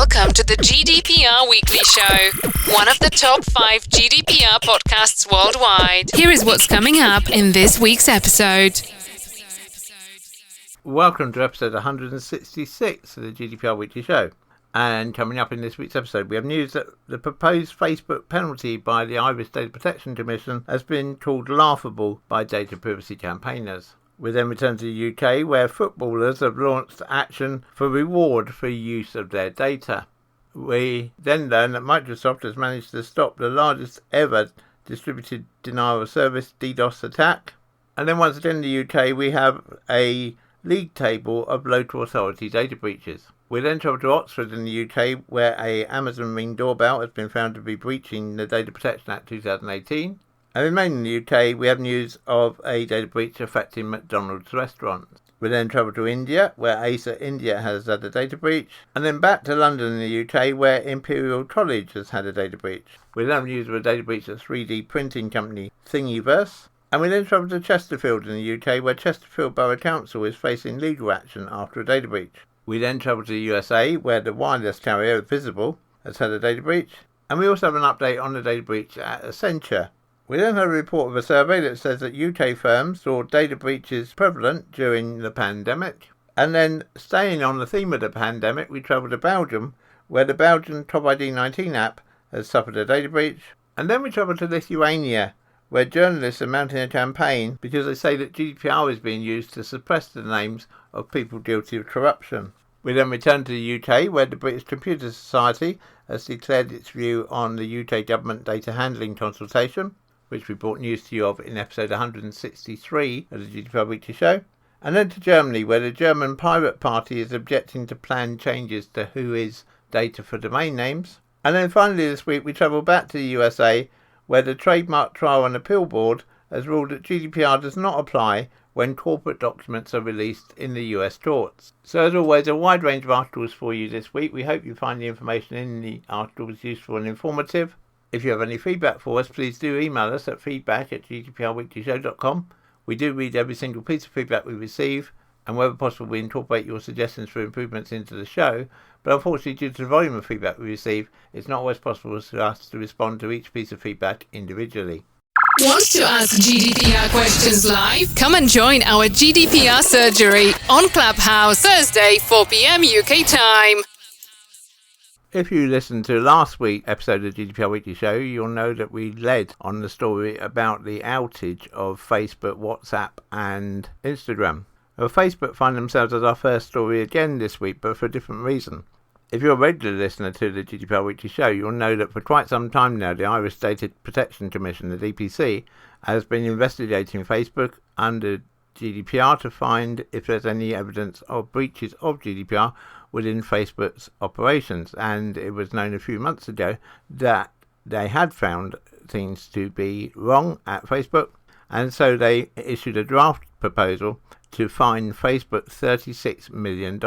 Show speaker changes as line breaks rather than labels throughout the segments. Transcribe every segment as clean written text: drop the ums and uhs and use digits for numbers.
Welcome to the GDPR Weekly Show, one of the top 5 GDPR podcasts worldwide. Here is what's coming up in this week's episode.
Welcome to episode 166 of the GDPR Weekly Show. And coming up in this week's episode, we have news that the proposed Facebook penalty by the Irish Data Protection Commission has been called laughable by data privacy campaigners. We then return to the UK, where footballers have launched action for reward for use of their data. We then learn that Microsoft has managed to stop the largest ever distributed denial of service DDoS attack. And then once again in the UK, we have a league table of local authority data breaches. We then travel to Oxford in the UK, where a Amazon Ring doorbell has been found to be breaching the Data Protection Act 2018. And remaining in the UK, we have news of a data breach affecting McDonalds restaurants. We then travel to India, where Acer India has had a data breach. And then back to London in the UK, where Imperial College has had a data breach. We then have news of a data breach at 3D printing company Thingiverse. And we then travel to Chesterfield in the UK, where Chesterfield Borough Council is facing legal action after a data breach. We then travel to the USA, where the wireless carrier Visible has had a data breach. And we also have an update on the data breach at Accenture. We then have a report of a survey that says that UK firms saw data breaches prevalent during the pandemic. And then, staying on the theme of the pandemic, we travel to Belgium, where the Belgian COVID-19 app has suffered a data breach. And then we travel to Lithuania, where journalists are mounting a campaign because they say that GDPR is being used to suppress the names of people guilty of corruption. We then return to the UK, where the British Computer Society has declared its view on the UK government data handling consultation, which we brought news to you of in episode 163 of the GDPR Weekly Show. And then to Germany, where the German Pirate Party is objecting to planned changes to Whois data for domain names. And then finally this week we travel back to the USA, where the Trademark Trial and Appeal Board has ruled that GDPR does not apply when corporate documents are released in the US courts. So as always, a wide range of articles for you this week. We hope you find the information in the articles useful and informative. If you have any feedback for us, please do email us at feedback@gdprweeklyshow.com. We do read every single piece of feedback we receive, and wherever possible we incorporate your suggestions for improvements into the show, but unfortunately due to the volume of feedback we receive, it's not always possible for us to respond to each piece of feedback individually.
Want to ask GDPR questions live? Come and join our GDPR surgery on Clubhouse, Thursday, 4 p.m. UK time.
If you listened to last week's episode of the GDPR Weekly Show, you'll know that we led on the story about the outage of Facebook, WhatsApp and Instagram. Well, Facebook find themselves as our first story again this week, but for a different reason. If you're a regular listener to the GDPR Weekly Show, you'll know that for quite some time now, the Irish Data Protection Commission, the DPC, has been investigating Facebook under GDPR to find if there's any evidence of breaches of GDPR within Facebook's operations. And it was known a few months ago that they had found things to be wrong at Facebook, and so they issued a draft proposal to fine Facebook $36 million.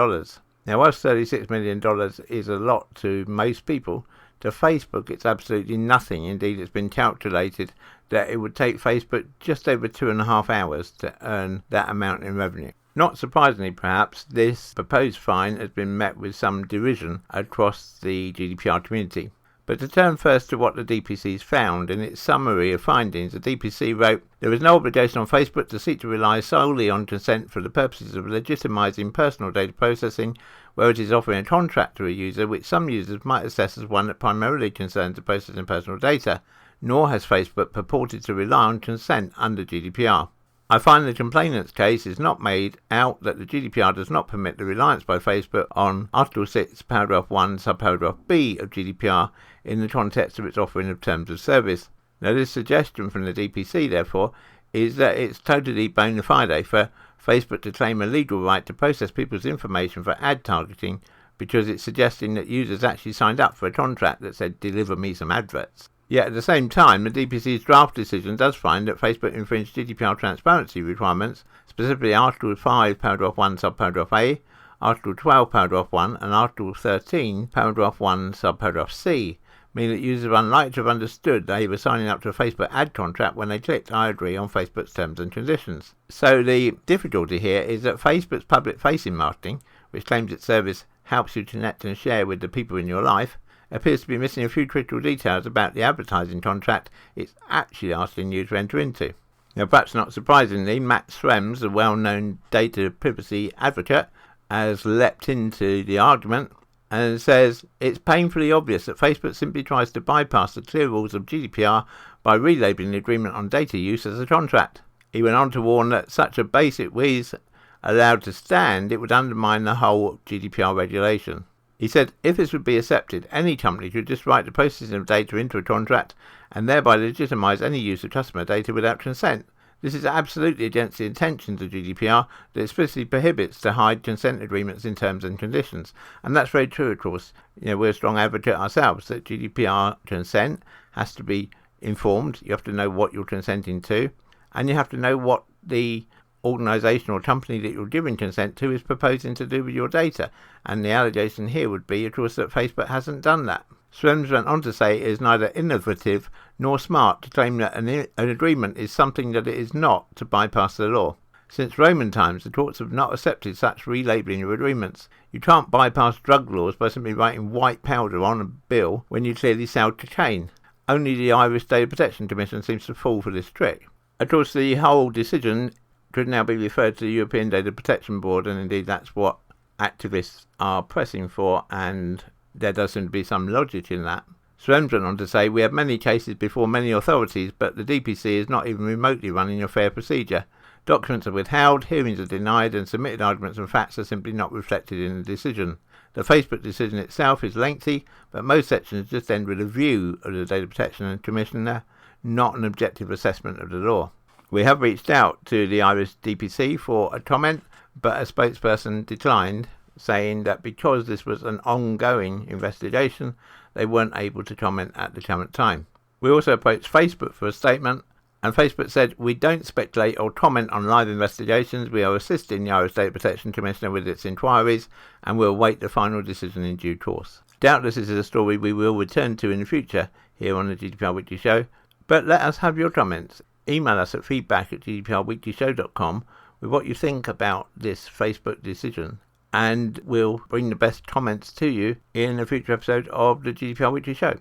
Now, whilst $36 million is a lot to most people, to Facebook it's absolutely nothing. Indeed, it's been calculated that it would take Facebook just over 2.5 hours to earn that amount in revenue. Not surprisingly, perhaps, this proposed fine has been met with some derision across the GDPR community. But to turn first to what the DPC's found, in its summary of findings, the DPC wrote, "There is no obligation on Facebook to seek to rely solely on consent for the purposes of legitimising personal data processing, where it is offering a contract to a user, which some users might assess as one that primarily concerns the processing personal data, nor has Facebook purported to rely on consent under GDPR. I find the complainant's case is not made out that the GDPR does not permit the reliance by Facebook on Article 6, Paragraph 1, Subparagraph B of GDPR in the context of its offering of terms of service." Now, this suggestion from the DPC, therefore, is that it's totally bona fide for Facebook to claim a legal right to process people's information for ad targeting because it's suggesting that users actually signed up for a contract that said, "deliver me some adverts." Yet at the same time, the DPC's draft decision does find that Facebook infringed GDPR transparency requirements, specifically Article 5, Paragraph 1, Subparagraph A, Article 12, Paragraph 1, and Article 13, Paragraph 1, Subparagraph C, meaning that users are unlikely to have understood they were signing up to a Facebook ad contract when they clicked "I agree" on Facebook's terms and conditions. So the difficulty here is that Facebook's public-facing marketing, which claims its service helps you to connect and share with the people in your life, appears to be missing a few critical details about the advertising contract it's actually asking you to enter into. Now, perhaps not surprisingly, Matt Schrems, a well-known data privacy advocate, has leapt into the argument and says it's painfully obvious that Facebook simply tries to bypass the clear rules of GDPR by relabeling the agreement on data use as a contract. He went on to warn that such a basic Whois allowed to stand, it would undermine the whole GDPR regulation. He said if this would be accepted, any company could just write the processing of data into a contract and thereby legitimise any use of customer data without consent. This is absolutely against the intentions of GDPR that explicitly prohibits to hide consent agreements in terms and conditions. And that's very true, of course. We're a strong advocate ourselves that GDPR consent has to be informed. You have to know what you're consenting to, and you have to know what the organisation or company that you're giving consent to is proposing to do with your data. And the allegation here would be, of course, that Facebook hasn't done that. Schrems went on to say it is neither innovative nor smart to claim that an agreement is something that it is not to bypass the law. Since Roman times, the courts have not accepted such relabelling of agreements. You can't bypass drug laws by simply writing white powder on a bill when you clearly sell cocaine. Only the Irish Data Protection Commission seems to fall for this trick. Of course, the whole decision could now be referred to the European Data Protection Board, and indeed that's what activists are pressing for, and there does seem to be some logic in that. Schrems went on to say, we have many cases before many authorities, but the DPC is not even remotely running a fair procedure. Documents are withheld, hearings are denied, and submitted arguments and facts are simply not reflected in the decision. The Facebook decision itself is lengthy, but most sections just end with a view of the Data Protection Commissioner, not an objective assessment of the law. We have reached out to the Irish DPC for a comment, but a spokesperson declined, saying that because this was an ongoing investigation, they weren't able to comment at the current time. We also approached Facebook for a statement, and Facebook said, we don't speculate or comment on live investigations. We are assisting the Irish Data Protection Commissioner with its inquiries, and we'll await the final decision in due course. Doubtless this is a story we will return to in the future here on the GDPR Weekly Show, but let us have your comments. Email us at feedback@gdprweeklyshow.com with what you think about this Facebook decision, and we'll bring the best comments to you in a future episode of the GDPR Weekly Show.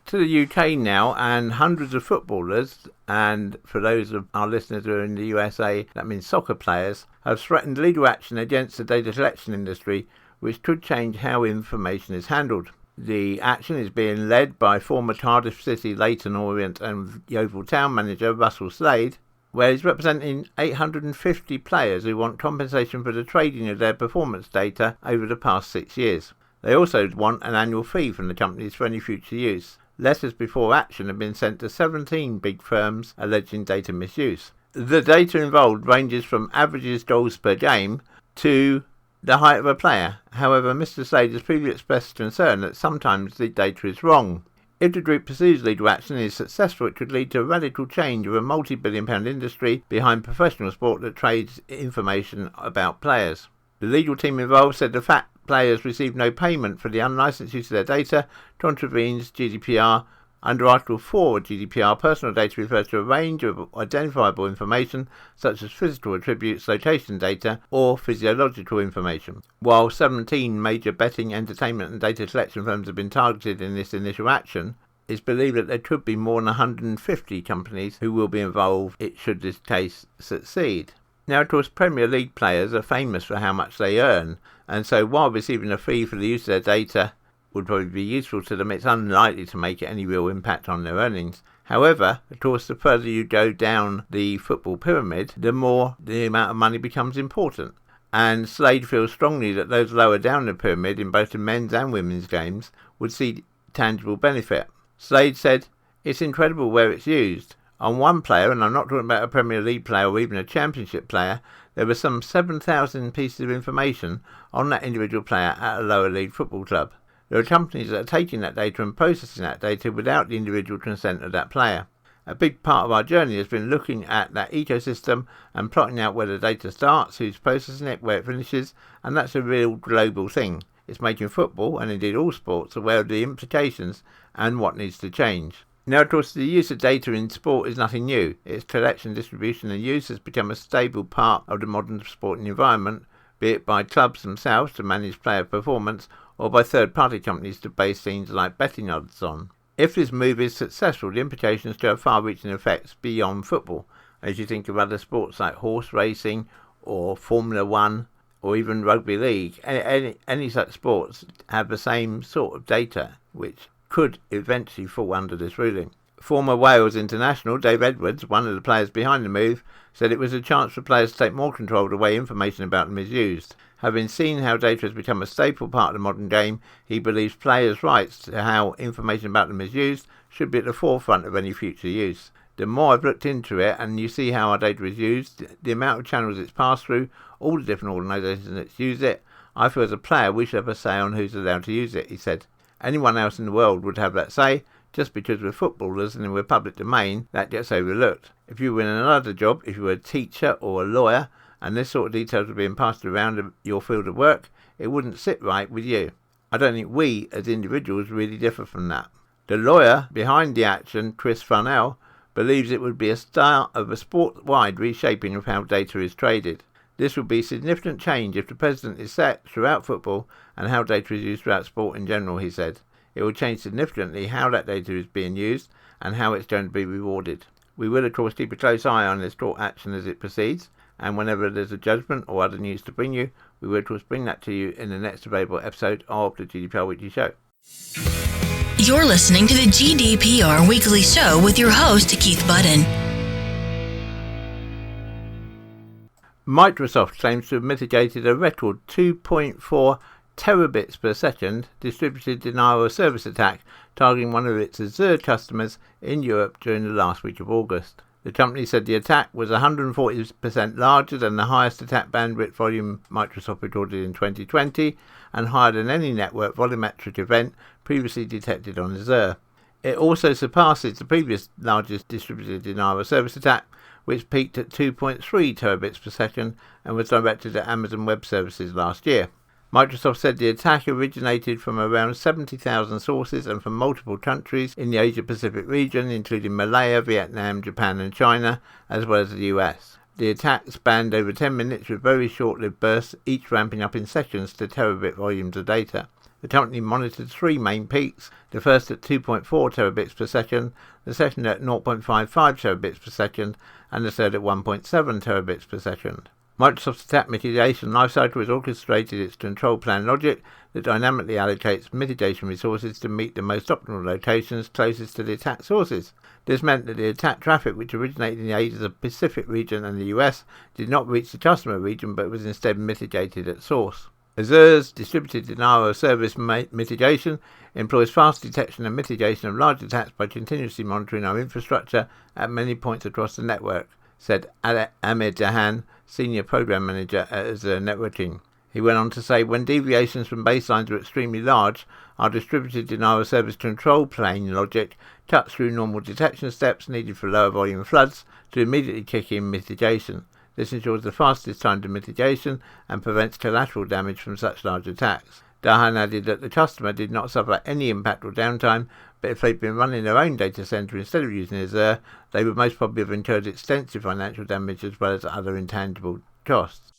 To the UK now, and hundreds of footballers, and for those of our listeners who are in the USA, that means soccer players, have threatened legal action against the data collection industry, which could change how information is handled. The action is being led by former Cardiff City, Leyton Orient and Yeovil Town manager Russell Slade, where he's representing 850 players who want compensation for the trading of their performance data over the past 6 years. They also want an annual fee from the companies for any future use. Letters before action have been sent to 17 big firms alleging data misuse. The data involved ranges from averages goals per game to the height of a player. However, Mr. Slade has previously expressed concern that sometimes the data is wrong. If the group pursues legal action and is successful, it could lead to a radical change of a multi-billion-pound industry behind professional sport that trades information about players. The legal team involved said the fact players receive no payment for the unlicensed use of their data contravenes GDPR. Under Article 4 of GDPR, personal data refers to a range of identifiable information such as physical attributes, location data, or physiological information. While 17 major betting, entertainment and data collection firms have been targeted in this initial action, it's believed that there could be more than 150 companies who will be involved should this case succeed. Now, of course, Premier League players are famous for how much they earn, and so while receiving a fee for the use of their data would probably be useful to them, it's unlikely to make any real impact on their earnings. However, of course, the further you go down the football pyramid, the more the amount of money becomes important. And Slade feels strongly that those lower down the pyramid in both the men's and women's games would see tangible benefit. Slade said, it's incredible where it's used. On one player, and I'm not talking about a Premier League player or even a Championship player, there were some 7,000 pieces of information on that individual player at a lower league football club. There are companies that are taking that data and processing that data without the individual consent of that player. A big part of our journey has been looking at that ecosystem and plotting out where the data starts, who's processing it, where it finishes, and that's a real global thing. It's making football, and indeed all sports, aware of the implications and what needs to change. Now, of course, the use of data in sport is nothing new. Its collection, distribution and use has become a stable part of the modern sporting environment, be it by clubs themselves to manage player performance or by third-party companies to base things like betting odds on. If this move is successful, the implications could have far-reaching effects beyond football, as you think of other sports like horse racing or Formula One or even rugby league. Any such sports have the same sort of data, which could eventually fall under this ruling. Former Wales international Dave Edwards, one of the players behind the move, said it was a chance for players to take more control of the way information about them is used. Having seen how data has become a staple part of the modern game, he believes players' rights to how information about them is used should be at the forefront of any future use. The more I've looked into it and you see how our data is used, the amount of channels it's passed through, all the different organisations that use it, I feel as a player we should have a say on who's allowed to use it, he said. Anyone else in the world would have that say. Just because we're footballers and we're public domain, that gets overlooked. If you were in another job, if you were a teacher or a lawyer, and this sort of details were being passed around your field of work, it wouldn't sit right with you. I don't think we, as individuals, really differ from that. The lawyer behind the action, Chris Farnell, believes it would be a start of a sport-wide reshaping of how data is traded. This would be a significant change if the precedent is set throughout football and how data is used throughout sport in general, he said. It will change significantly how that data is being used and how it's going to be rewarded. We will, of course, keep a close eye on this court action as it proceeds, and whenever there's a judgment or other news to bring you, we will, of course, bring that to you in the next available episode of the GDPR Weekly Show.
You're listening to the GDPR Weekly Show with your host, Keith Budden.
Microsoft claims to have mitigated a record 2.4 terabits per second distributed denial of service attack targeting one of its Acer customers in Europe during the last week of August. The company said the attack was 140% larger than the highest attack bandwidth volume Microsoft recorded in 2020 and higher than any network volumetric event previously detected on Acer. It also surpasses the previous largest distributed denial of service attack, which peaked at 2.3 terabits per second and was directed at Amazon Web Services last year. Microsoft said the attack originated from around 70,000 sources and from multiple countries in the Asia-Pacific region, including Malaya, Vietnam, Japan and China, as well as the US. The attack spanned over 10 minutes with very short-lived bursts, each ramping up in seconds to terabit volumes of data. The company monitored three main peaks, the first at 2.4 terabits per second, the second at 0.55 terabits per second, and the third at 1.7 terabits per second. Microsoft's attack mitigation lifecycle has orchestrated its control plan logic that dynamically allocates mitigation resources to meet the most optimal locations closest to the attack sources. This meant that the attack traffic, which originated in the Asia Pacific region and the US, did not reach the customer region but was instead mitigated at source. Azer's distributed denial of service mitigation employs fast detection and mitigation of large attacks by continuously monitoring our infrastructure at many points across the network, said Amir Jahan, Senior Program Manager at Acer Networking. He went on to say, when deviations from baselines are extremely large, our distributed denial of service control plane logic cuts through normal detection steps needed for lower volume floods to immediately kick in mitigation. This ensures the fastest time to mitigation and prevents collateral damage from such large attacks. Dahan added that the customer did not suffer any impact or downtime, but if they'd been running their own data center instead of using Acer, they would most probably have incurred extensive financial damage as well as other intangible costs.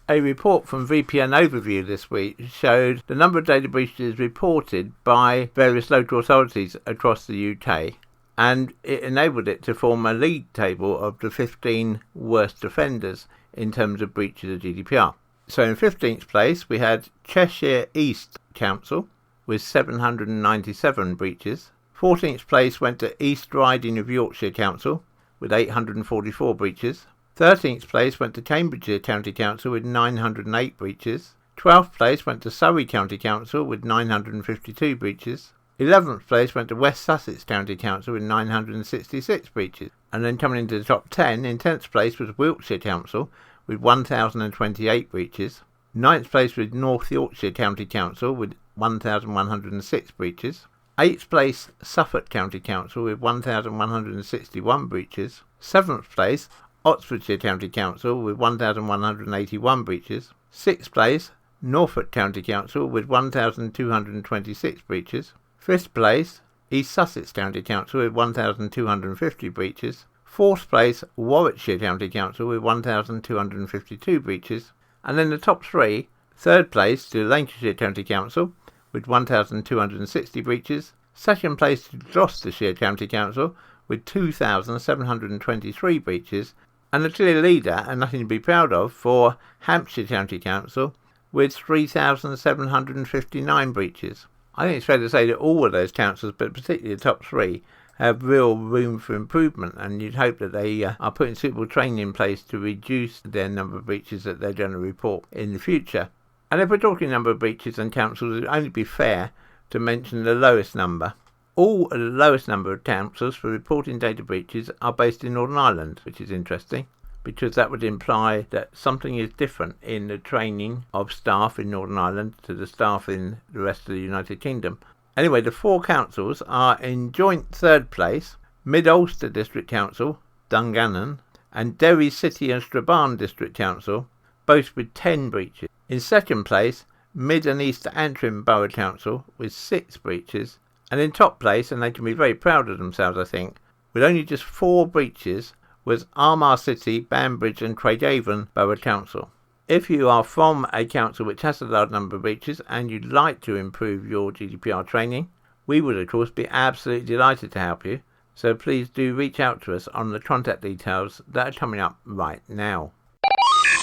A report from VPN Overview this week showed the number of data breaches reported by various local authorities across the UK, and it enabled it to form a league table of the 15 worst offenders in terms of breaches of GDPR. So in 15th place we had Cheshire East Council with 797 breaches. 14th place went to East Riding of Yorkshire Council with 844 breaches. 13th place went to Cambridgeshire County Council with 908 breaches. 12th place went to Surrey County Council with 952 breaches. 11th place went to West Sussex County Council with 966 breaches. And then coming into the top 10, in 10th place was Wiltshire Council with 1,028 breaches. 9th place was North Yorkshire County Council with 1,106 breaches. 8th place Suffolk County Council with 1,161 breaches. 7th place Oxfordshire County Council with 1,181 breaches. 6th place Norfolk County Council with 1,226 breaches. 5th place East Sussex County Council with 1,250 breaches. Fourth place, Warwickshire County Council with 1,252 breaches. And then the top three, third place to Lancashire County Council with 1,260 breaches. Second place to Gloucestershire County Council with 2,723 breaches. And the clear leader, and nothing to be proud of, for Hampshire County Council with 3,759 breaches. I think it's fair to say that all of those councils, but particularly the top three, have real room for improvement, and you'd hope that they are putting suitable training in place to reduce their number of breaches that they're going to report in the future. And if we're talking number of breaches and councils, it would only be fair to mention the lowest number. All of the lowest number of councils for reporting data breaches are based in Northern Ireland, which is interesting, because that would imply that something is different in the training of staff in Northern Ireland to the staff in the rest of the United Kingdom. Anyway, the four councils are in joint third place: Mid-Ulster District Council, Dungannon, and Derry City and Strabane District Council, both with 10 breaches. In second place, Mid and East Antrim Borough Council with 6 breaches. And in top place, and they can be very proud of themselves, I think, with only just 4 breaches, was Armagh City, Banbridge and Craigavon Borough Council. If you are from a council which has a large number of breaches and you'd like to improve your GDPR training, we would of course be absolutely delighted to help you. So please do reach out to us on the contact details that are coming up right now.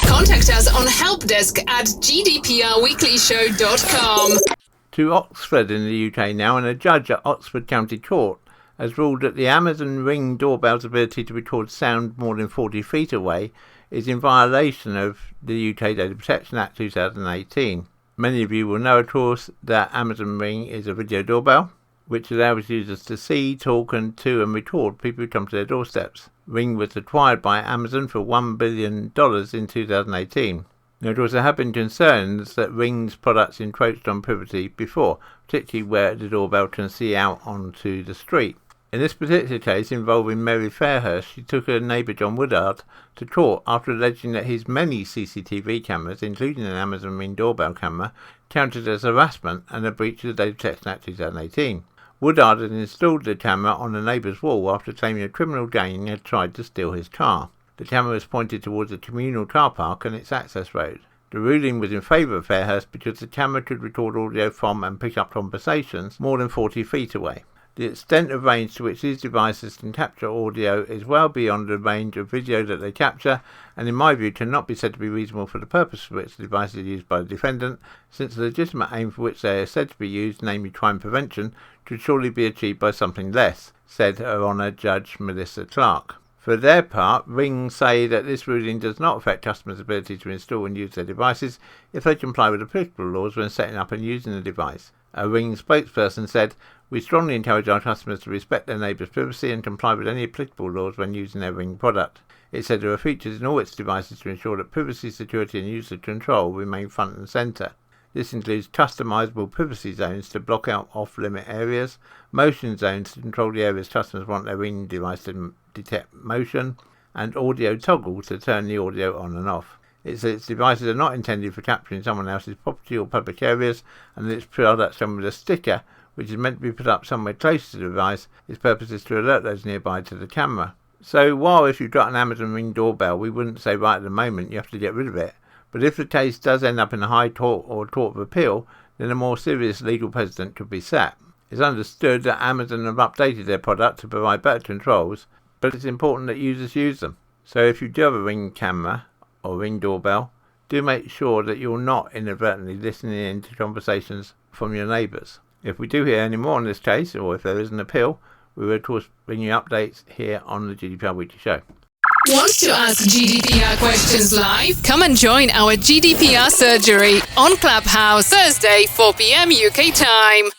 Contact us on helpdesk@gdprweeklyshow.com.
To Oxford in the UK now, and a judge at Oxford County Court has ruled that the Amazon Ring doorbell's ability to record sound more than 40 feet away is in violation of the UK Data Protection Act 2018. Many of you will know, of course, that Amazon Ring is a video doorbell which allows users to see, talk and record people who come to their doorsteps. Ring was acquired by Amazon for $1 billion in 2018. Now, of course, there have been concerns that Ring's products encroached on privacy before, particularly where the doorbell can see out onto the street. In this particular case involving Mary Fairhurst, she took her neighbour John Woodard to court after alleging that his many CCTV cameras, including an Amazon Ring doorbell camera, counted as harassment and a breach of the Data Protection Act 2018. Woodard had installed the camera on the neighbour's wall after claiming a criminal gang had tried to steal his car. The camera was pointed towards a communal car park and its access road. The ruling was in favour of Fairhurst because the camera could record audio from and pick up conversations more than 40 feet away. The extent of range to which these devices can capture audio is well beyond the range of video that they capture, and in my view cannot be said to be reasonable for the purpose for which the devices are used by the defendant, since the legitimate aim for which they are said to be used, namely crime prevention, could surely be achieved by something less, said Her Honour Judge Melissa Clark. For their part, Ring say that this ruling does not affect customers' ability to install and use their devices if they comply with applicable laws when setting up and using the device. A Ring spokesperson said, "We strongly encourage our customers to respect their neighbours' privacy and comply with any applicable laws when using their Ring product." It said there are features in all its devices to ensure that privacy, security and user control remain front and centre. This includes customisable privacy zones to block out off-limit areas, motion zones to control the areas customers want their Ring device to detect motion, and audio toggles to turn the audio on and off. It says its devices are not intended for capturing someone else's property or public areas, and that its products come with a sticker which is meant to be put up somewhere close to the device. Its purpose is to alert those nearby to the camera. So while if you've got an Amazon Ring doorbell, we wouldn't say right at the moment you have to get rid of it, but if the case does end up in a High Court or Court of Appeal, then a more serious legal precedent could be set. It's understood that Amazon have updated their product to provide better controls, but it's important that users use them. So if you do have a Ring camera or Ring doorbell, do make sure that you're not inadvertently listening in to conversations from your neighbours. If we do hear any more on this case, or if there is an appeal, we will of course bring you updates here on the GDPR Weekly Show.
Want to ask GDPR questions live? Come and join our GDPR surgery on Clubhouse, Thursday, 4 p.m. UK time.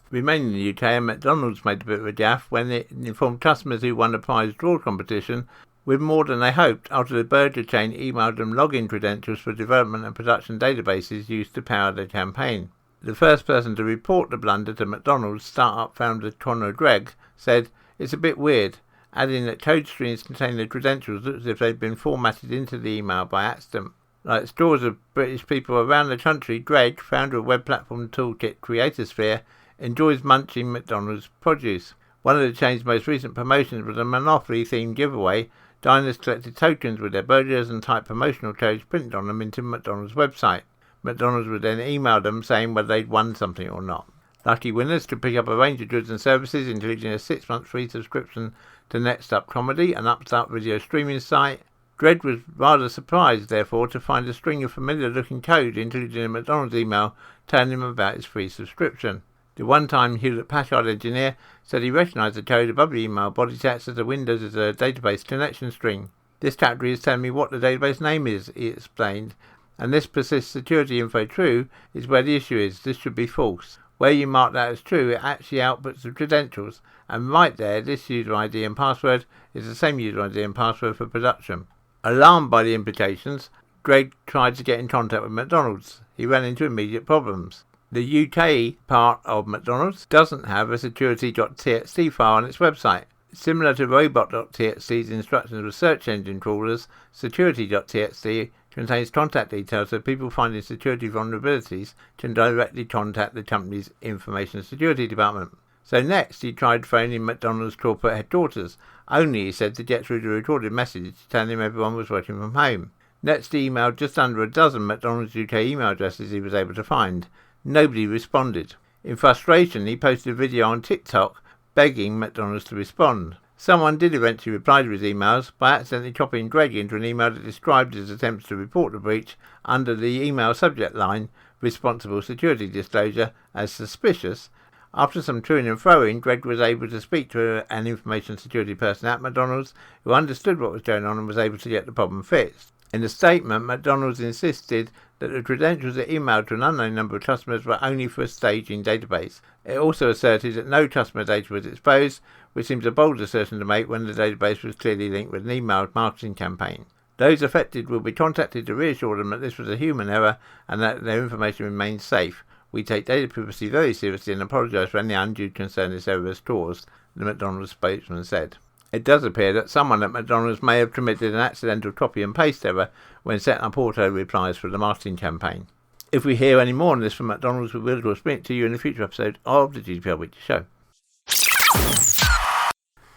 Remaining in the UK, McDonalds made a bit of a gaffe when it informed customers who won the prize draw competition with more than they hoped after the burger chain emailed them login credentials for development and production databases used to power their campaign. The first person to report the blunder to McDonald's, startup founder Conor Gregg, said, "It's a bit weird," adding that code streams containing the credentials looked as if they'd been formatted into the email by accident. Like scores of British people around the country, Gregg, founder of web platform toolkit Creatorsphere, enjoys munching McDonald's produce. One of the chain's most recent promotions was a Monopoly-themed giveaway. Diners collected tokens with their burgers and typed promotional codes printed on them into McDonald's website. McDonald's would then email them saying whether they'd won something or not. Lucky winners could pick up a range of goods and services, including a 6-month free subscription to Next Up Comedy, an upstart video streaming site. Dredd was rather surprised, therefore, to find a string of familiar-looking code included in a McDonald's email telling him about his free subscription. The one-time Hewlett-Packard engineer said he recognised the code above the email body text as a Windows as a database connection string. This category is telling me what the database name is, he explained, and this persists security info true is where the issue is. This should be false. Where you mark that as true, it actually outputs the credentials, and right there, this user ID and password is the same user ID and password for production. Alarmed by the implications, Greg tried to get in contact with McDonald's. He ran into immediate problems. The UK part of McDonald's doesn't have a security.txt file on its website. Similar to robot.txt's instructions with search engine crawlers, security.txt contains contact details so people finding security vulnerabilities can directly contact the company's information security department. So next he tried phoning McDonald's corporate headquarters, only, he said, to get through the recorded message telling him everyone was working from home. Next he emailed just under a dozen McDonald's UK email addresses he was able to find. Nobody responded. In frustration, he posted a video on TikTok begging McDonald's to respond. Someone did eventually reply to his emails by accidentally copying Greg into an email that described his attempts to report the breach under the email subject line, responsible security disclosure, as suspicious. After some toing and froing, Greg was able to speak to an information security person at McDonald's who understood what was going on and was able to get the problem fixed. In a statement, McDonald's insisted that the credentials it emailed to an unknown number of customers were only for a staging database. It also asserted that no customer data was exposed, which seems a bold assertion to make when the database was clearly linked with an email marketing campaign. Those affected will be contacted to reassure them that this was a human error and that their information remains safe. We take data privacy very seriously and apologise for any undue concern this error has caused, the McDonald's spokesman said. It does appear that someone at McDonald's may have committed an accidental copy and paste error when setting up auto replies for the marketing campaign. If we hear any more on this from McDonald's, we will of course bring it to you in a future episode of the GDPR Weekly Show.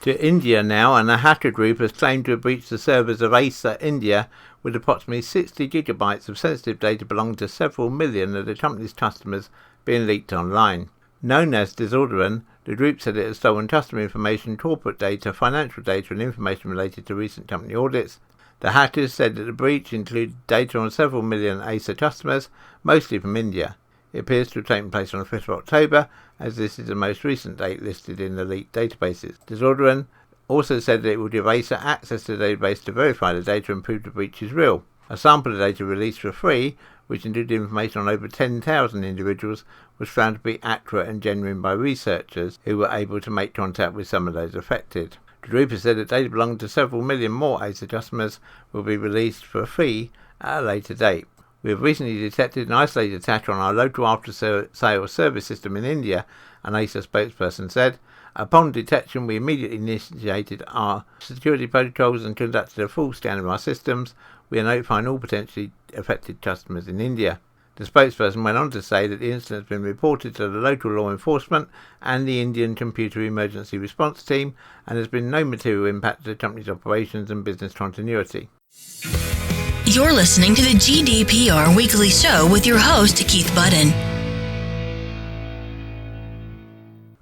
To India now, and a hacker group has claimed to have breached the servers of Acer India with approximately 60 gigabytes of sensitive data belonging to several million of the company's customers being leaked online. Known as Disorderan, the group said it had stolen customer information, corporate data, financial data and information related to recent company audits. The hackers said that the breach included data on several million Acer customers, mostly from India. It appears to have taken place on the 5th of October, as this is the most recent date listed in the leaked databases. Disorderan also said that it would give Acer access to the database to verify the data and prove the breach is real. A sample of data released for free, which included information on over 10,000 individuals, was found to be accurate and genuine by researchers who were able to make contact with some of those affected. The group has said that data belonging to several million more Acer customers will be released for a fee at a later date. We have recently detected an isolated attack on our local after-sales service system in India, an Acer spokesperson said. Upon detection, we immediately initiated our security protocols and conducted a full scan of our systems. We are notifying all potentially affected customers in India. The spokesperson went on to say that the incident has been reported to the local law enforcement and the Indian Computer Emergency Response Team, and has been no material impact to the company's operations and business continuity.
You're listening to the GDPR Weekly Show with your host, Keith Budden.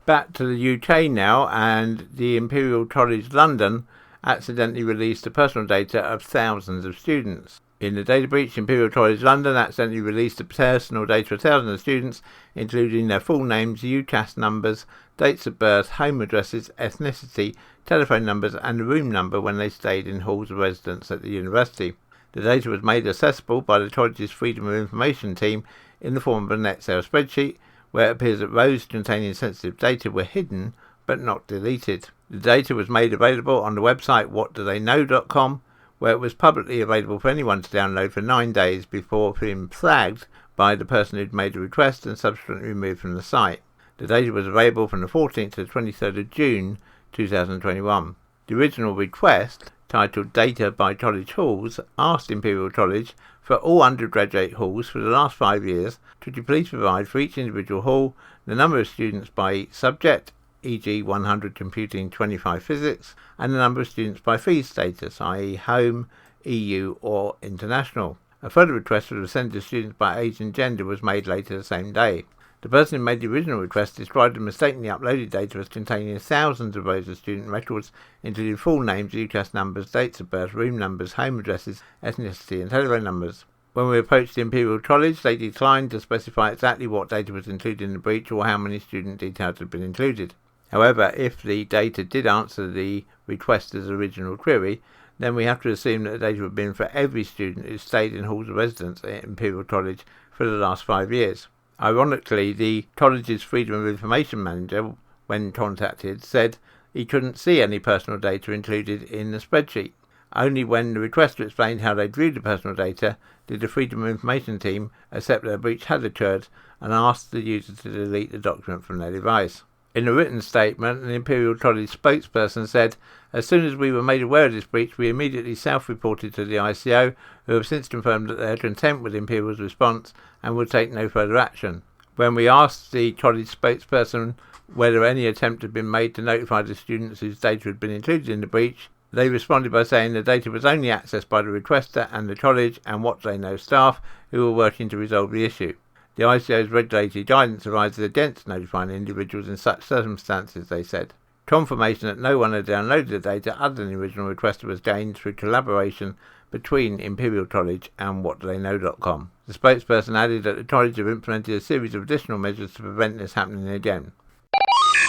Back to the UK now, and the Imperial College London accidentally released the personal data of thousands of students. In the data breach, Imperial College London accidentally released the personal data of thousands of students, including their full names, UCAS numbers, dates of birth, home addresses, ethnicity, telephone numbers and the room number when they stayed in halls of residence at the university. The data was made accessible by the college's Freedom of Information team in the form of a Netsale spreadsheet, where it appears that rows containing sensitive data were hidden but not deleted. The data was made available on the website whatdotheyknow.com, where it was publicly available for anyone to download for 9 days before being flagged by the person who'd made the request and subsequently removed from the site. The data was available from the 14th to the 23rd of June 2021. The original request, titled Data by College Halls, asked Imperial College for all undergraduate halls for the last 5 years, could you please provide for each individual hall the number of students by each subject, e.g. 100 computing, 25 physics, and the number of students by fee status, i.e. home, EU or international. A further request for the percentage of students by age and gender was made later the same day. The person who made the original request described the mistakenly uploaded data as containing thousands of rows of student records, including full names, UCAS numbers, dates of birth, room numbers, home addresses, ethnicity and telephone numbers. When we approached the Imperial College, they declined to specify exactly what data was included in the breach or how many student details had been included. However, if the data did answer the requester's original query, then we have to assume that the data would have been for every student who stayed in halls of residence at Imperial College for the last 5 years. Ironically, the college's Freedom of Information manager, when contacted, said he couldn't see any personal data included in the spreadsheet. Only when the requester explained how they'd viewed the personal data did the Freedom of Information team accept that a breach had occurred and asked the user to delete the document from their device. In a written statement, an Imperial College spokesperson said, "As soon as we were made aware of this breach, we immediately self-reported to the ICO, who have since confirmed that they are content with Imperial's response and will take no further action." When we asked the college spokesperson whether any attempt had been made to notify the students whose data had been included in the breach, they responded by saying the data was only accessed by the requester and the college and what they know staff who were working to resolve the issue. The ICO's regulatory guidance advises against notifying individuals in such circumstances, they said. Confirmation that no one had downloaded the data other than the original requester was gained through collaboration between Imperial College and whatdottheyknow.com. The spokesperson added that the college have implemented a series of additional measures to prevent this happening again.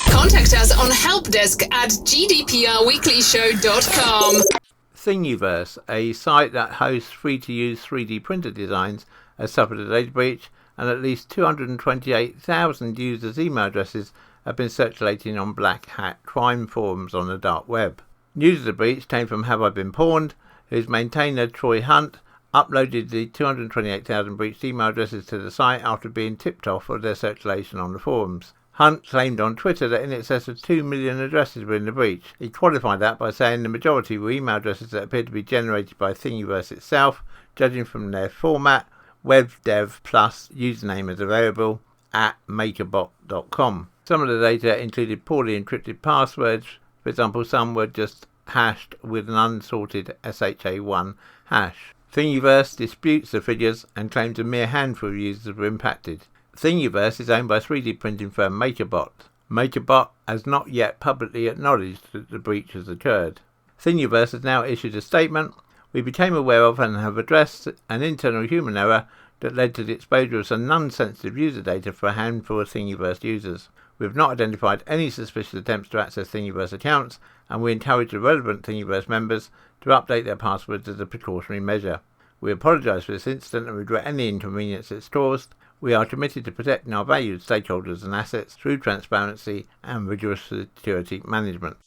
Contact us on helpdesk@gdprweeklyshow.com.
Thingiverse, a site that hosts free-to-use 3D printer designs, has suffered a data breach, and at least 228,000 users' email addresses have been circulating on black hat crime forums on the dark web. News of the breach came from Have I Been Pawned, whose maintainer Troy Hunt uploaded the 228,000 breached email addresses to the site after being tipped off of their circulation on the forums. Hunt claimed on Twitter that in excess of 2 million addresses were in the breach. He qualified that by saying the majority were email addresses that appeared to be generated by Thingiverse itself, judging from their format, webdev plus username as available at makerbot.com. Some of the data included poorly encrypted passwords. For example, some were just hashed with an unsorted SHA-1 hash. Thingiverse disputes the figures and claims a mere handful of users were impacted. Thingiverse is owned by 3D printing firm MakerBot. MakerBot has not yet publicly acknowledged that the breach has occurred. Thingiverse has now issued a statement. We became aware of and have addressed an internal human error that led to the exposure of some non-sensitive user data for a handful of Thingiverse users. We have not identified any suspicious attempts to access Thingiverse accounts, and we encourage the relevant Thingiverse members to update their passwords as a precautionary measure. We apologise for this incident and regret any inconvenience it's caused. We are committed to protecting our valued stakeholders and assets through transparency and rigorous security management.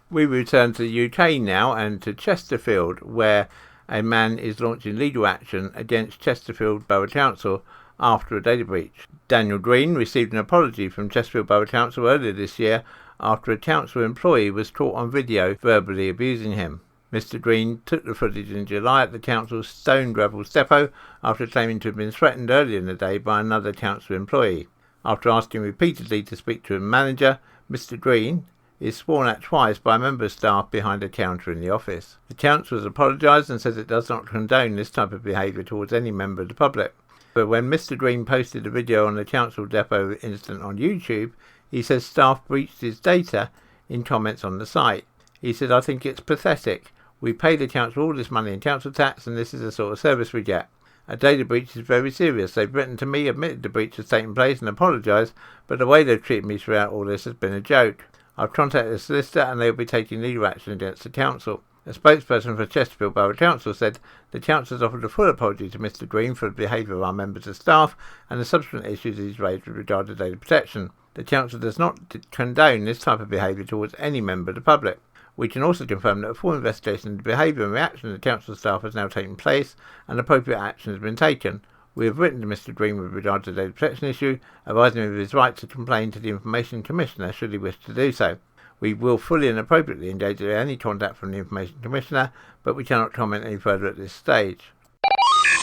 We return to the UK now and to Chesterfield, where a man is launching legal action against Chesterfield Borough Council after a data breach. Daniel Green received an apology from Chesterfield Borough Council earlier this year after a council employee was caught on video verbally abusing him. Mr. Green took the footage in July at the council's Stone Gravels depot after claiming to have been threatened earlier in the day by another council employee. After asking repeatedly to speak to a manager, Mr. Green is sworn at twice by a member of staff behind a counter in the office. The council has apologised and says it does not condone this type of behaviour towards any member of the public. But when Mr. Green posted a video on the council depot incident on YouTube, he says staff breached his data in comments on the site. He said, "I think it's pathetic. We pay the council all this money in council tax, and this is the sort of service we get. A data breach is very serious. They've written to me, admitted the breach has taken place and apologised, but the way they've treated me throughout all this has been a joke. I've contacted the solicitor and they will be taking legal action against the council." A spokesperson for Chesterfield Borough Council said the council has offered a full apology to Mr. Green for the behaviour of our members of staff and the subsequent issues he's raised with regard to data protection. The council does not condone this type of behaviour towards any member of the public. We can also confirm that a full investigation into the behaviour and reaction of the council staff has now taken place and appropriate action has been taken. We have written to Mr. Green with regard to the data protection issue, advising him of his right to complain to the Information Commissioner should he wish to do so. We will fully and appropriately engage in any contact from the Information Commissioner, but we cannot comment any further at this stage.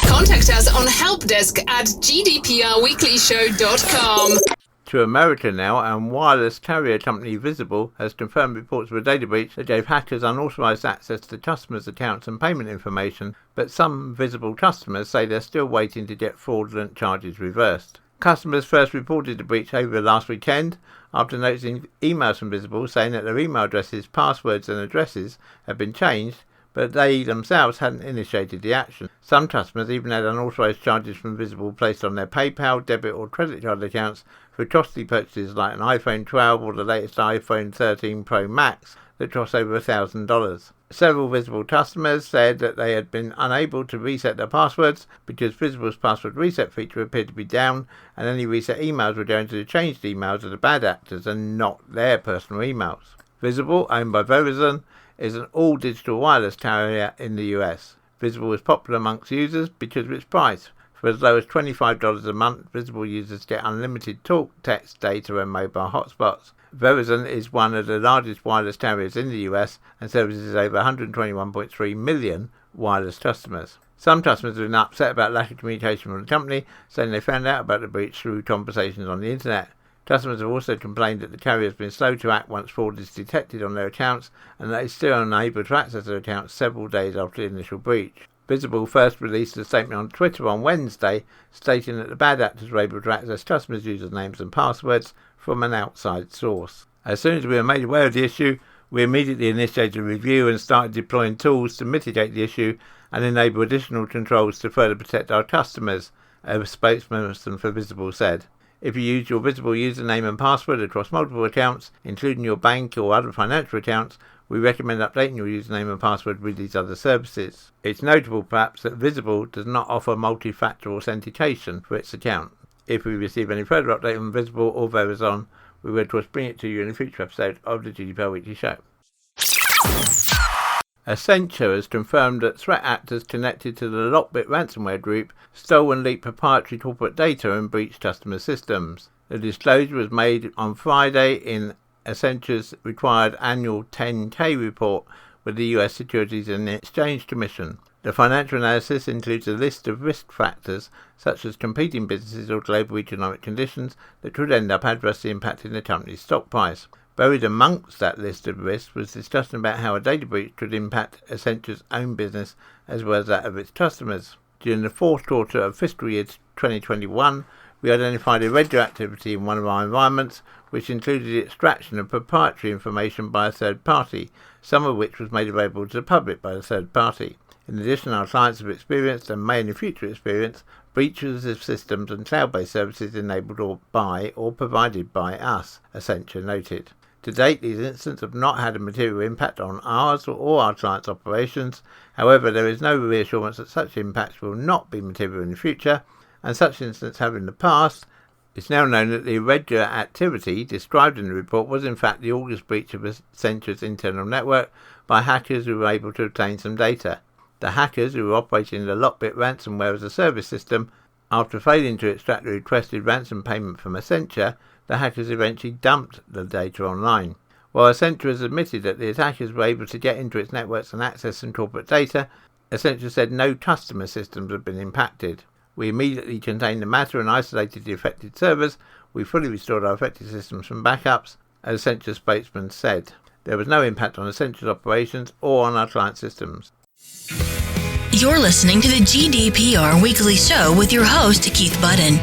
Contact us on helpdesk@gdprweeklyshow.com.
to America now, and wireless carrier company Visible has confirmed reports of a data breach that gave hackers unauthorized access to customers' accounts and payment information, but some Visible customers say they're still waiting to get fraudulent charges reversed. Customers first reported the breach over last weekend after noticing emails from Visible saying that their email addresses, passwords and addresses had been changed, but they themselves hadn't initiated the action. Some customers even had unauthorized charges from Visible placed on their PayPal, debit or credit card accounts for costly purchases like an iPhone 12 or the latest iPhone 13 Pro Max that cost over $1,000. Several Visible customers said that they had been unable to reset their passwords because Visible's password reset feature appeared to be down, and any reset emails were going to the changed emails of the bad actors and not their personal emails. Visible, owned by Verizon, is an all-digital wireless carrier in the US. Visible is popular amongst users because of its price. For as low as $25 a month, Visible users get unlimited talk, text, data and mobile hotspots. Verizon is one of the largest wireless carriers in the US and services over 121.3 million wireless customers. Some customers have been upset about lack of communication from the company, saying they found out about the breach through conversations on the internet. Customers have also complained that the carrier has been slow to act once fraud is detected on their accounts and that it's still unable to access their accounts several days after the initial breach. Visible first released a statement on Twitter on Wednesday stating that the bad actors were able to access customers' usernames and passwords from an outside source. As soon as we were made aware of the issue, we immediately initiated a review and started deploying tools to mitigate the issue and enable additional controls to further protect our customers, a spokesperson for Visible said. If you use your Visible username and password across multiple accounts, including your bank or other financial accounts, we recommend updating your username and password with these other services. It's notable perhaps that Visible does not offer multi-factor authentication for its account. If we receive any further update from Visible or Verizon, we will of course bring it to you in a future episode of the GDPR Weekly Show. Accenture has confirmed that threat actors connected to the Lockbit ransomware group stole and leaked proprietary corporate data and breached customer systems. The disclosure was made on Friday in Accenture's required annual 10K report with the US Securities and Exchange Commission. The financial analysis includes a list of risk factors such as competing businesses or global economic conditions that could end up adversely impacting the company's stock price. Buried amongst that list of risks was discussion about how a data breach could impact Accenture's own business as well as that of its customers. During the fourth quarter of fiscal year 2021, we identified irregular activity in one of our environments, which included the extraction of proprietary information by a third party, some of which was made available to the public by the third party. In addition, our clients have experienced and may in the future experience breaches of systems and cloud-based services enabled by or provided by us, Accenture noted. To date, these incidents have not had a material impact on ours or our clients' operations. However, there is no reassurance that such impacts will not be material in the future, and such incidents have in the past. It's now known that the irregular activity described in the report was in fact the August breach of Accenture's internal network by hackers who were able to obtain some data. The hackers, who were operating the Lockbit ransomware as a service system, after failing to extract the requested ransom payment from Accenture, the hackers eventually dumped the data online. While Accenture has admitted that the attackers were able to get into its networks and access some corporate data, Accenture said no customer systems have been impacted. We immediately contained the matter and isolated the affected servers. We fully restored our affected systems from backups, as Accenture spokesman said. There was no impact on Accenture's operations or on our client systems.
You're listening to the GDPR Weekly Show with your host, Keith Budden.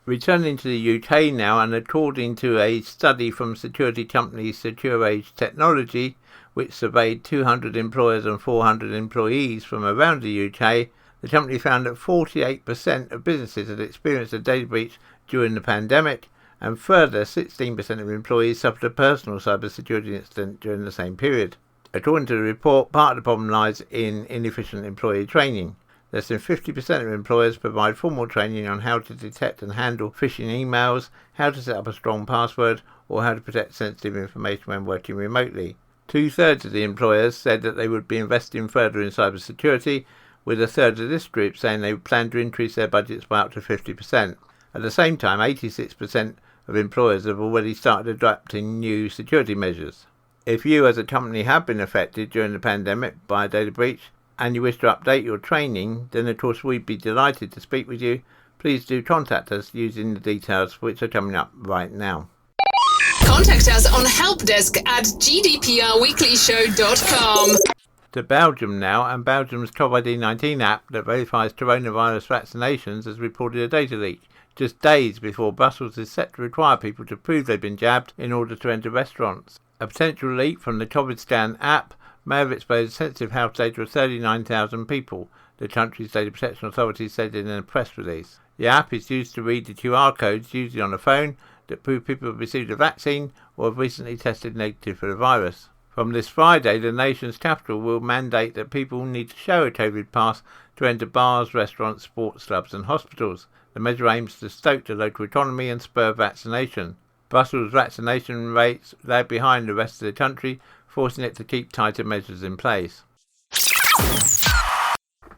Returning to the UK now, and according to a study from security company SecureAge Technology, which surveyed 200 employers and 400 employees from around the UK, the company found that 48% of businesses had experienced a data breach during the pandemic, and further 16% of employees suffered a personal cybersecurity incident during the same period. According to the report, part of the problem lies in inefficient employee training. Less than 50% of employers provide formal training on how to detect and handle phishing emails, how to set up a strong password, or how to protect sensitive information when working remotely. 2/3 of the employers said that they would be investing further in cybersecurity, with a third of this group saying they plan to increase their budgets by up to 50%. At the same time, 86% of employers have already started adopting new security measures. If you as a company have been affected during the pandemic by a data breach and you wish to update your training, then of course we'd be delighted to speak with you. please do contact us using the details which are coming up right now.
Contact us on helpdesk@gdprweeklyshow.com.
To Belgium now, and Belgium's COVID-19 app that verifies coronavirus vaccinations has reported a data leak, just days before Brussels is set to require people to prove they've been jabbed in order to enter restaurants. A potential leak from the COVID Scan app may have exposed sensitive health data of 39,000 people, the country's data protection authority said in a press release. The app is used to read the QR codes, usually on a phone, that prove people have received a vaccine or have recently tested negative for the virus. From this Friday, the nation's capital will mandate that people need to show a COVID pass to enter bars, restaurants, sports clubs and hospitals. The measure aims to stoke the local economy and spur vaccination. Brussels' vaccination rates lag behind the rest of the country, forcing it to keep tighter measures in place.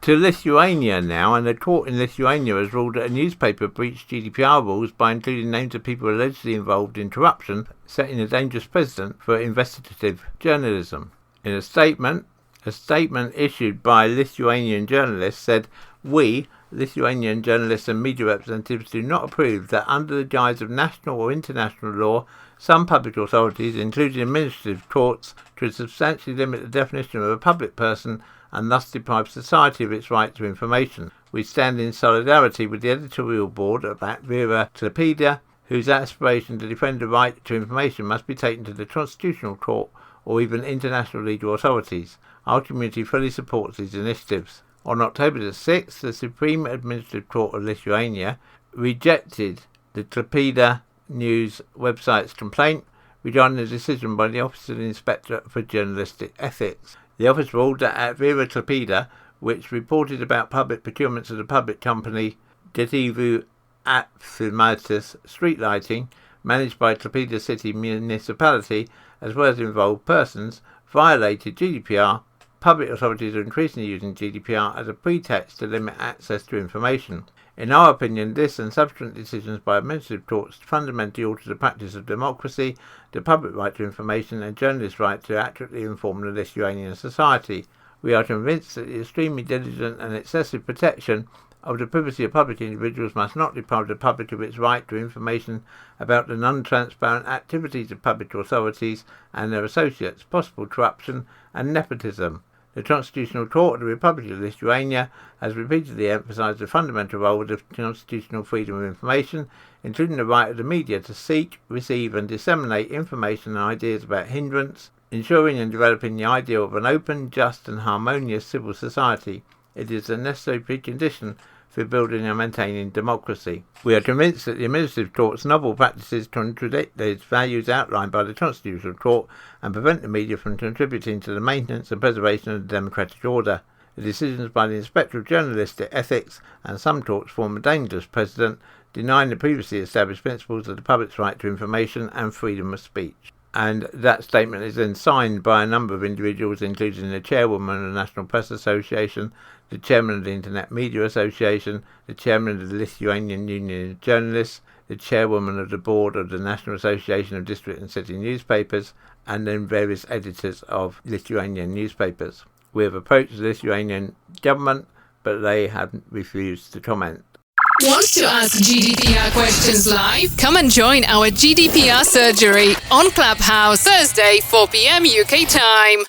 To Lithuania now, and the court in Lithuania has ruled that a newspaper breached GDPR rules by including names of people allegedly involved in corruption, setting a dangerous precedent for investigative journalism. In a statement issued by Lithuanian journalists said, "We, Lithuanian journalists and media representatives, do not approve that under the guise of national or international law, some public authorities, including administrative courts, could substantially limit the definition of a public person and thus deprive society of its right to information. We stand in solidarity with the editorial board of Atvira Klaipėda, whose aspiration to defend the right to information must be taken to the Constitutional Court or even international legal authorities. Our community fully supports these initiatives." On October the 6th, the Supreme Administrative Court of Lithuania rejected the Klaipėda News website's complaint regarding the decision by the Office of the Inspector for Journalistic Ethics. The office ruled that Atvira Klaipėda, which reported about public procurements of the public company Dietyvų apyvartis street lighting, managed by Klaipėda City Municipality, as well as involved persons, violated GDPR. Public authorities are increasingly using GDPR as a pretext to limit access to information. In our opinion, this and subsequent decisions by administrative courts fundamentally alter the practice of democracy, the public right to information and journalists' right to accurately inform the Lithuanian society. We are convinced that the extremely diligent and excessive protection of the privacy of public individuals must not deprive the public of its right to information about the non-transparent activities of public authorities and their associates, possible corruption and nepotism. The Constitutional Court of the Republic of Lithuania has repeatedly emphasised the fundamental role of constitutional freedom of information, including the right of the media to seek, receive and disseminate information and ideas about hindrance, ensuring and developing the ideal of an open, just and harmonious civil society. It is a necessary precondition for building and maintaining democracy. We are convinced that the Administrative Court's novel practices contradict those values outlined by the Constitutional Court and prevent the media from contributing to the maintenance and preservation of the democratic order. The decisions by the Inspector of Journalistic Ethics and some courts form a dangerous precedent, denying the previously established principles of the public's right to information and freedom of speech. And that statement is then signed by a number of individuals, including the chairwoman of the National Press Association, the chairman of the Internet Media Association, the chairman of the Lithuanian Union of Journalists, the chairwoman of the board of the National Association of District and City Newspapers, and then various editors of Lithuanian newspapers. We have approached the Lithuanian government, but they have refused to comment.
Want to ask GDPR questions live? Come and join our GDPR surgery on Clubhouse Thursday, 4 p.m. UK time.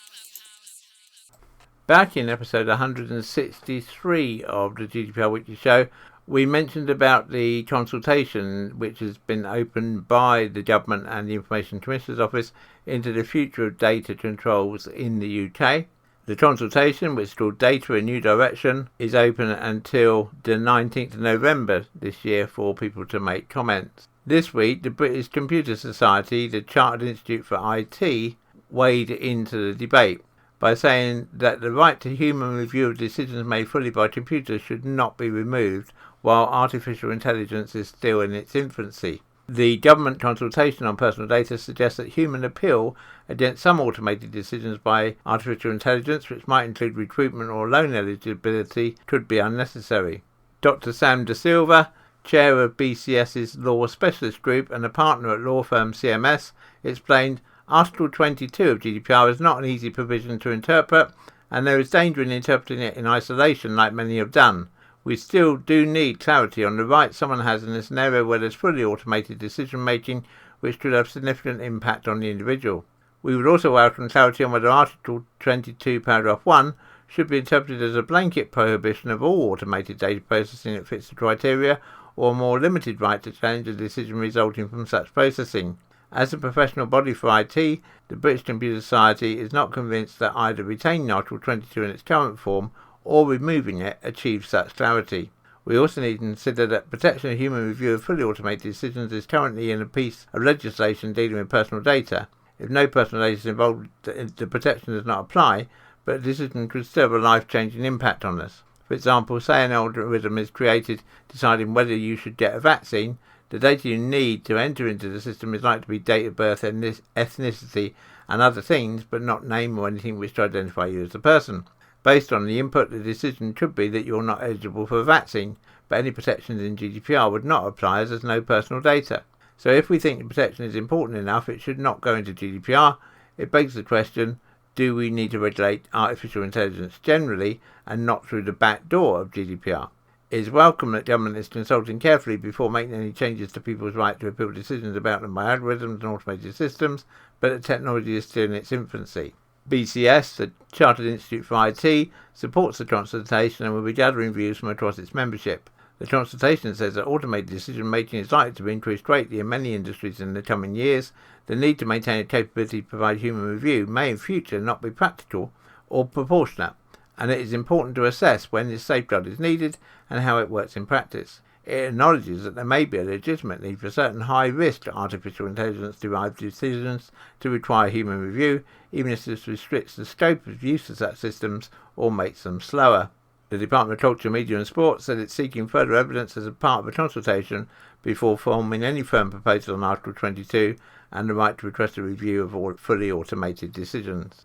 Back in episode 163 of the GDPR Weekly Show, we mentioned about the consultation which has been opened by the government and the Information Commissioner's Office into the future of data controls in the UK. The consultation, which is called Data A New Direction, is open until the 19th of November this year for people to make comments. This week, the British Computer Society, the Chartered Institute for IT, weighed into the debate by saying that the right to human review of decisions made fully by computers should not be removed while artificial intelligence is still in its infancy. The government consultation on personal data suggests that human appeal against some automated decisions by artificial intelligence, which might include recruitment or loan eligibility, could be unnecessary. Dr. Sam De Silva, chair of BCS's Law Specialist Group and a partner at law firm CMS, explained, Article 22 of GDPR is not an easy provision to interpret, and there is danger in interpreting it in isolation like many have done. We still do need clarity on the rights someone has in a scenario where there's fully automated decision making, which could have significant impact on the individual. We would also welcome clarity on whether Article 22, Paragraph 1 should be interpreted as a blanket prohibition of all automated data processing that fits the criteria, or a more limited right to challenge a decision resulting from such processing. As a professional body for IT, the British Computer Society is not convinced that either retaining Article 22 in its current form or removing it achieves such clarity. We also need to consider that protection of human review of fully automated decisions is currently in a piece of legislation dealing with personal data. If no personal data is involved, the protection does not apply, but a decision could still have a life-changing impact on us. For example, say an algorithm is created deciding whether you should get a vaccine. The data you need to enter into the system is likely to be date of birth, ethnicity and other things, but not name or anything which to identify you as a person. Based on the input, the decision could be that you're not eligible for a vaccine, but any protections in GDPR would not apply as there's no personal data. So if we think the protection is important enough, it should not go into GDPR. It begs the question, do we need to regulate artificial intelligence generally and not through the back door of GDPR? It is welcome that government is consulting carefully before making any changes to people's right to appeal decisions about them by algorithms and automated systems, but the technology is still in its infancy. BCS, the Chartered Institute for IT, supports the consultation and will be gathering views from across its membership. The consultation says that automated decision making is likely to increase greatly in many industries in the coming years. The need to maintain a capability to provide human review may in future not be practical or proportionate, and it is important to assess when this safeguard is needed and how it works in practice. It acknowledges that there may be a legitimate need for certain high-risk artificial intelligence-derived decisions to require human review, even if this restricts the scope of use of such systems or makes them slower. The Department of Culture, Media and Sport said it's seeking further evidence as a part of a consultation before forming any firm proposal on Article 22 and the right to request a review of all fully automated decisions.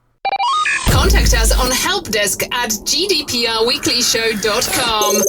Contact us on helpdesk@gdprweeklyshow.com.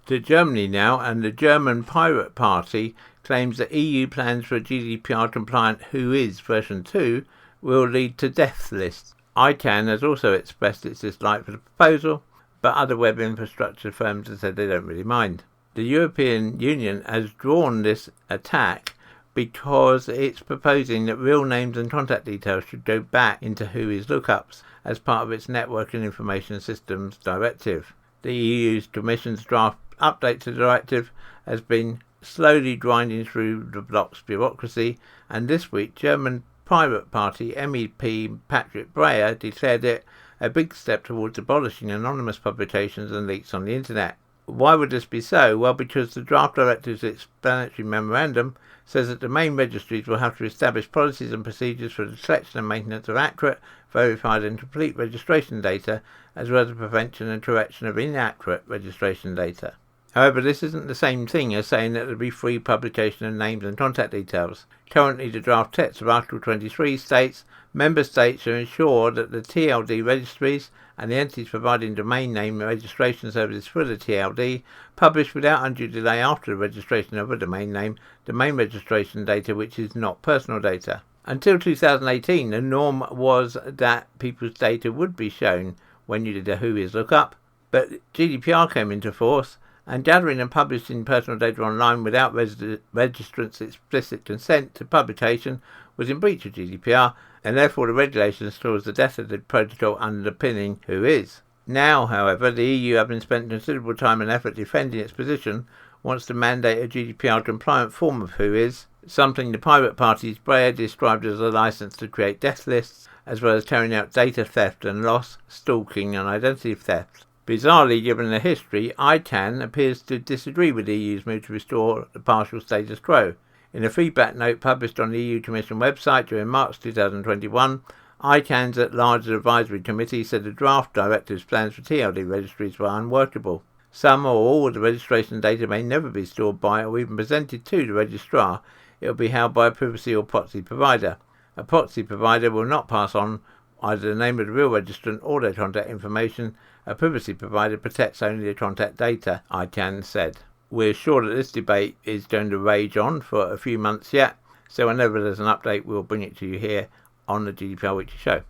To Germany now, and the German Pirate Party claims that EU plans for a GDPR-compliant Whois version 2 will lead to death lists. ICANN has also expressed its dislike for the proposal, but other web infrastructure firms have said they don't really mind. The European Union has drawn this attack because it's proposing that real names and contact details should go back into Whois lookups as part of its Network and Information Systems Directive. The EU's Commission's draft update to the directive has been slowly grinding through the bloc's bureaucracy, and this week German Pirate Party MEP Patrick Breyer declared it a big step towards abolishing anonymous publications and leaks on the internet. Why would this be so? Well, because the draft directive's explanatory memorandum says that domain registries will have to establish policies and procedures for the collection and maintenance of accurate, verified and complete registration data, as well as the prevention and correction of inaccurate registration data. However, this isn't the same thing as saying that there will be free publication of names and contact details. Currently, the draft text of Article 23 states Member States shall ensure that the TLD registries and the entities providing domain name registration services for the TLD publish without undue delay after the registration of a domain name, domain registration data which is not personal data. Until 2018, the norm was that people's data would be shown when you did a Whois lookup, but GDPR came into force, and gathering and publishing personal data online without registrants' explicit consent to publication was in breach of GDPR, and therefore the regulations caused the death of the protocol underpinning Whois. Now, however, the EU, having spent considerable time and effort defending its position, wants to mandate a GDPR-compliant form of Whois, something the Pirate Party's Breyer described as a license to create death lists, as well as carrying out data theft and loss, stalking and identity theft. Bizarrely, given the history, ICANN appears to disagree with the EU's move to restore the partial status quo. In a feedback note published on the EU Commission website during March 2021, ICANN's at-large advisory committee said the draft directive's plans for TLD registries were unworkable. Some or all of the registration data may never be stored by or even presented to the registrar. It will be held by a privacy or proxy provider. A proxy provider will not pass on either the name of the real registrant or their contact information. A privacy provider protects only the contact data, ICANN said. We're sure that this debate is going to rage on for a few months yet, so whenever there's an update, we'll bring it to you here on the GDPR Weekly Show.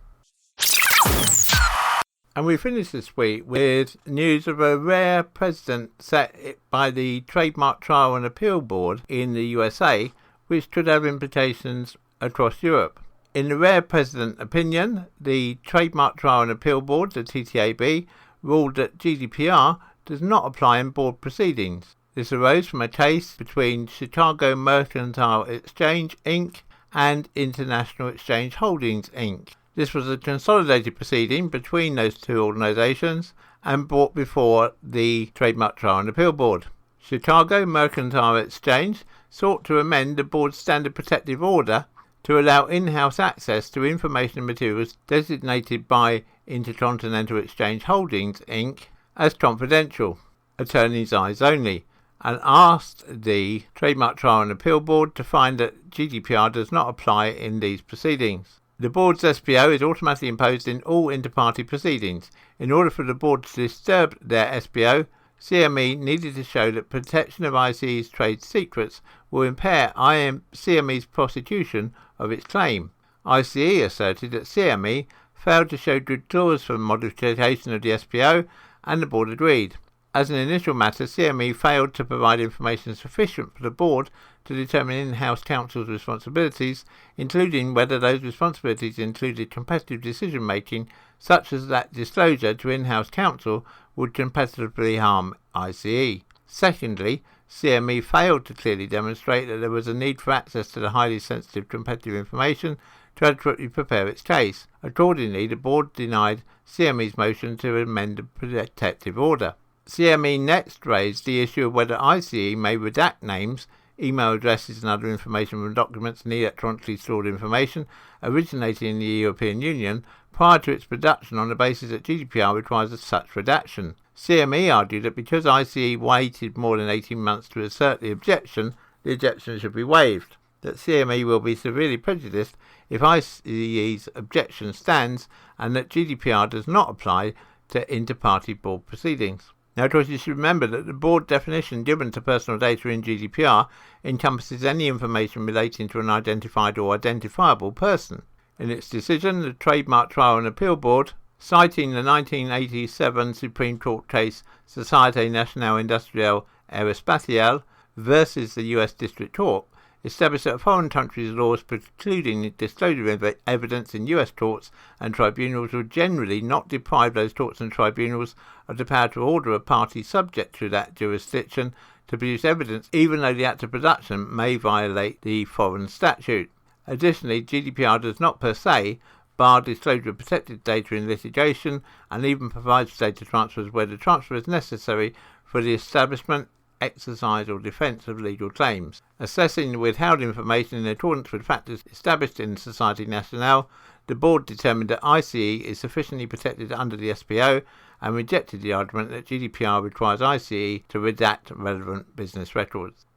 And we finish this week with news of a rare precedent set by the Trademark Trial and Appeal Board in the USA, which could have implications across Europe. In the rare precedent opinion, the Trademark Trial and Appeal Board, the TTAB, ruled that GDPR does not apply in board proceedings. This arose from a case between Chicago Mercantile Exchange, Inc. and International Exchange Holdings, Inc. This was a consolidated proceeding between those two organisations and brought before the Trademark Trial and Appeal Board. Chicago Mercantile Exchange sought to amend the board's standard protective order to allow in-house access to information and materials designated by Intercontinental Exchange Holdings, Inc. as confidential, attorney's eyes only, and asked the Trademark Trial and Appeal Board to find that GDPR does not apply in these proceedings. The board's SPO is automatically imposed in all inter-party proceedings. In order for the board to disturb their SPO, CME needed to show that protection of ICE's trade secrets will impair CME's prosecution of its claim. ICE asserted that CME failed to show good cause for modification of the SPO, and the board agreed. As an initial matter, CME failed to provide information sufficient for the board to determine in-house counsel's responsibilities, including whether those responsibilities included competitive decision-making, such as that disclosure to in-house counsel would competitively harm ICE. Secondly, CME failed to clearly demonstrate that there was a need for access to the highly sensitive competitive information to adequately prepare its case. Accordingly, the board denied CME's motion to amend the protective order. CME next raised the issue of whether ICE may redact names, email addresses and other information from documents and electronically stored information originating in the European Union prior to its production on the basis that GDPR requires such redaction. CME argued that because ICE waited more than 18 months to assert the objection should be waived, that CME will be severely prejudiced if ICE's objection stands, and that GDPR does not apply to inter-party board proceedings. Now, of course, you should remember that the board definition given to personal data in GDPR encompasses any information relating to an identified or identifiable person. In its decision, the Trademark Trial and Appeal Board, citing the 1987 Supreme Court case Société Nationale Industrielle Aérospatiale versus the US District Court, established that a foreign country's laws precluding disclosure of evidence in US courts and tribunals will generally not deprive those courts and tribunals of the power to order a party subject to that jurisdiction to produce evidence, even though the act of production may violate the foreign statute. Additionally, GDPR does not per se bar disclosure of protected data in litigation, and even provides data transfers where the transfer is necessary for the establishment, exercise or defence of legal claims. Assessing the withheld information in accordance with factors established in Société Nationale, the board determined that ICE is sufficiently protected under the SPO and rejected the argument that GDPR requires ICE to redact relevant business records.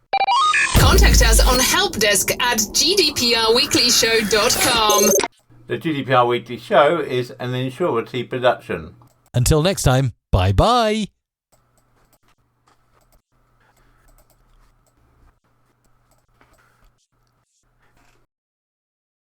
Contact us on helpdesk@gdprweeklyshow.com.
The GDPR Weekly Show is an Insurity production.
Until next time, bye-bye.